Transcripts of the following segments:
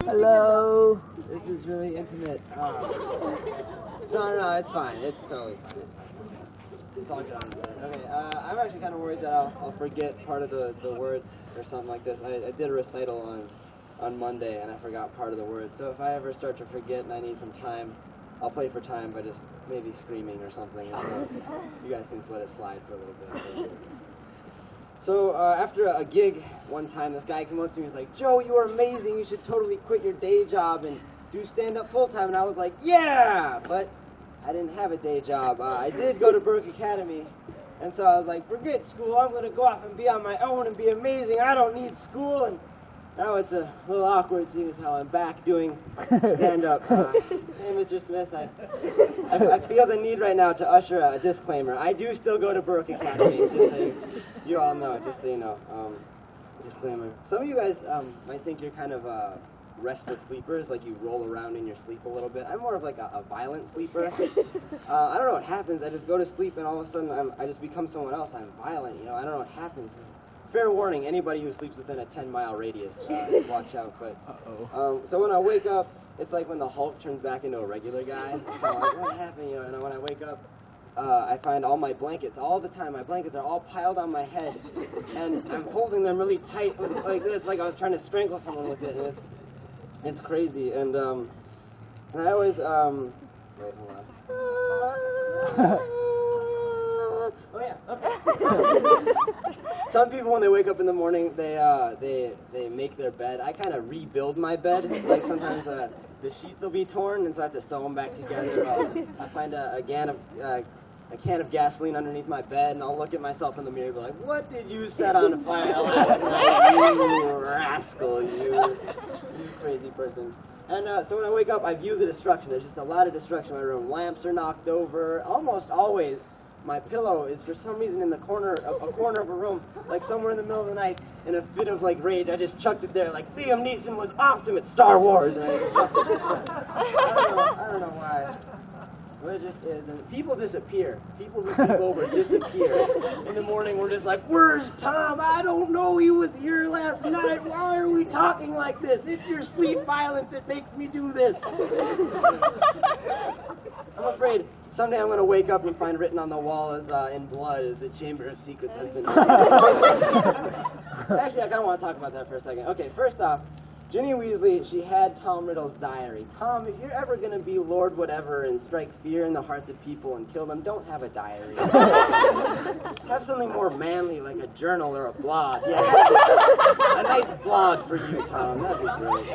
Hello. This is really intimate. No, it's fine. It's totally fine. It's fine. It's all good on that. Okay, I'm actually kind of worried that I'll forget part of the words or something like this. I did a recital on Monday, and I forgot part of the words. So if I ever start to forget and I need some time, I'll play for time by just maybe screaming or something. And so you guys can just let it slide for a little bit. So after a gig one time, this guy came up to me and was like, "Joe, you are amazing. You should totally quit your day job and do stand-up full-time." And I was like, "Yeah!" But I didn't have a day job. I did go to Borg Academy. And so I was like, forget school. I'm going to go off and be on my own and be amazing. I don't need school. And now it's a little awkward seeing as how I'm back doing stand-up. Hey, Mr. Smith, I feel the need right now to usher a disclaimer. I do still go to Borg Academy, just so you all know, just so you know. Disclaimer. Some of you guys might think you're kind of restless sleepers, like you roll around in your sleep a little bit. I'm more of like a violent sleeper. I don't know what happens. I just go to sleep and all of a sudden I just become someone else. I'm violent, you know. I don't know what happens. Fair warning, anybody who sleeps within a 10-mile radius, just watch out. But so when I wake up, it's like when the Hulk turns back into a regular guy. I'm like, what happened? You know, and when I wake up, I find all my blankets, all the time, my blankets are all piled on my head, and I'm holding them really tight like this, like I was trying to strangle someone with it, and it's crazy. And I always, wait, hold on. Oh yeah, okay. Some people, when they wake up in the morning, they make their bed. I kind of rebuild my bed. Like sometimes the sheets will be torn, and so I have to sew them back together. I find a can of gasoline underneath my bed, and I'll look at myself in the mirror and be like, "What did you set on fire last night, you rascal, you crazy person?" And so when I wake up, I view the destruction. There's just a lot of destruction in my room. Lamps are knocked over. Almost always, my pillow is for some reason in a corner of a room, like somewhere in the middle of the night. In a fit of like rage, I just chucked it there, like Liam Neeson was awesome at Star Wars, and I just chucked it there. I don't know why. But it just is. And people disappear. People who sleep over disappear. In the morning, we're just like, "Where's Tom? I don't know. He was here last night. Why are we talking like this? It's your sleep violence that makes me do this." I'm afraid someday I'm going to wake up and find written on the wall as in blood, "The Chamber of Secrets has been opened." Actually, I kind of want to talk about that for a second. Okay, first off, Ginny Weasley, she had Tom Riddle's diary. Tom, if you're ever going to be Lord Whatever and strike fear in the hearts of people and kill them, don't have a diary. Have something more manly, like a journal or a blog. Yeah, a nice blog for you, Tom. That'd be great.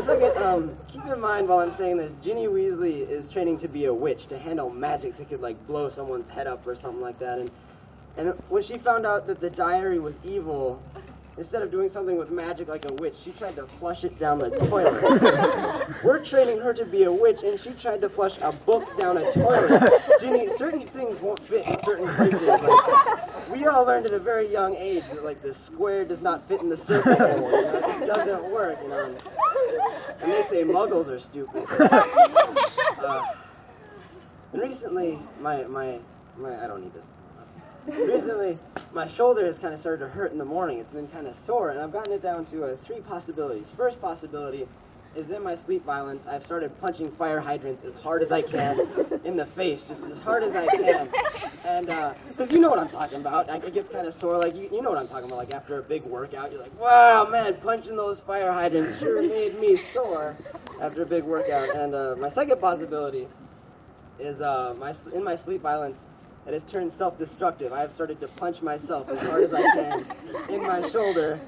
Second, keep in mind while I'm saying this, Ginny Weasley is training to be a witch, to handle magic that could, like, blow someone's head up or something like that. And when she found out that the diary was evil, instead of doing something with magic like a witch, she tried to flush it down the toilet. We're training her to be a witch, and she tried to flush a book down a toilet. Ginny, certain things won't fit in certain places. Like, we all learned at a very young age that, like, the square does not fit in the circle hole. You know? It doesn't work, you know. And they say muggles are stupid. And recently, my I don't need this. Recently, my shoulder has kind of started to hurt in the morning. It's been kind of sore, and I've gotten it down to 3 possibilities. First possibility is in my sleep violence, I've started punching fire hydrants as hard as I can in the face, just as hard as I can. And, because you know what I'm talking about. It gets kind of sore, like, you know what I'm talking about. Like, after a big workout, you're like, wow, man, punching those fire hydrants sure made me sore after a big workout. And my second possibility is in my sleep violence, it has turned self-destructive. I have started to punch myself as hard as I can in my shoulder.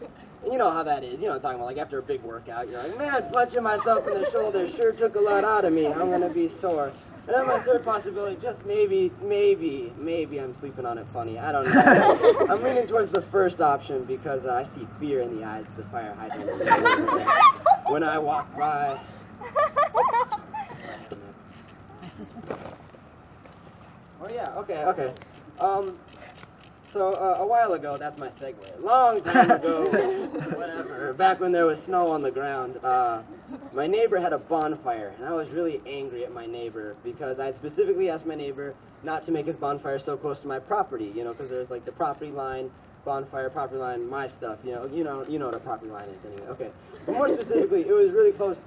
And you know how that is. You know what I'm talking about. Like after a big workout, you're like, man, punching myself in the shoulder sure took a lot out of me. I'm going to be sore. And then my third possibility, just maybe I'm sleeping on it funny. I don't know. I'm leaning towards the first option because I see fear in the eyes of the fire hydrants when I walk by. Oh yeah, okay. So a while ago, that's my segue. A long time ago, whatever, back when there was snow on the ground, my neighbor had a bonfire, and I was really angry at my neighbor because I had specifically asked my neighbor not to make his bonfire so close to my property, you know, because there's like the property line, bonfire, property line, my stuff. You know what a property line is anyway. Okay. But more specifically, it was really close